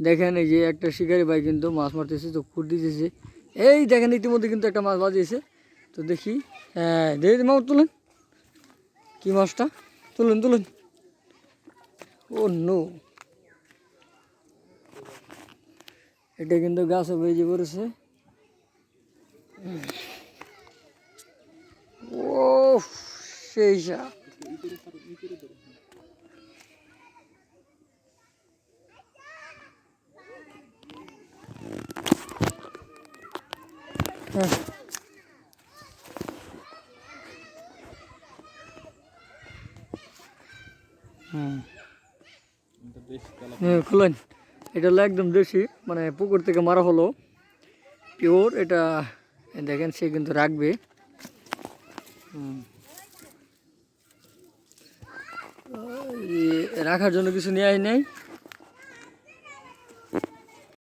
দেখেন এই যে একটা শিকারি ভাই কিন্তু মাছ মারতেছে, তো খুঁট দিতেছে। এই দেখেন ইতিমধ্যে কিন্তু একটা মাছ বাজিয়েছে। তো দেখি, হ্যাঁ দেখি মাছ তুলেন, কি মাছটা তুলুন তুলুন। ও নো, এটা কিন্তু গাছে বেজে পড়েছে। ও সেই সাপ। হ্যাঁ খুলেন, এটা হলো একদম দেশি, মানে পুকুর থেকে মারা হলো, পিওর এটা। দেখেন সে কিন্তু রাখবে। রাখার জন্য কিছু নেওয়াই নেই।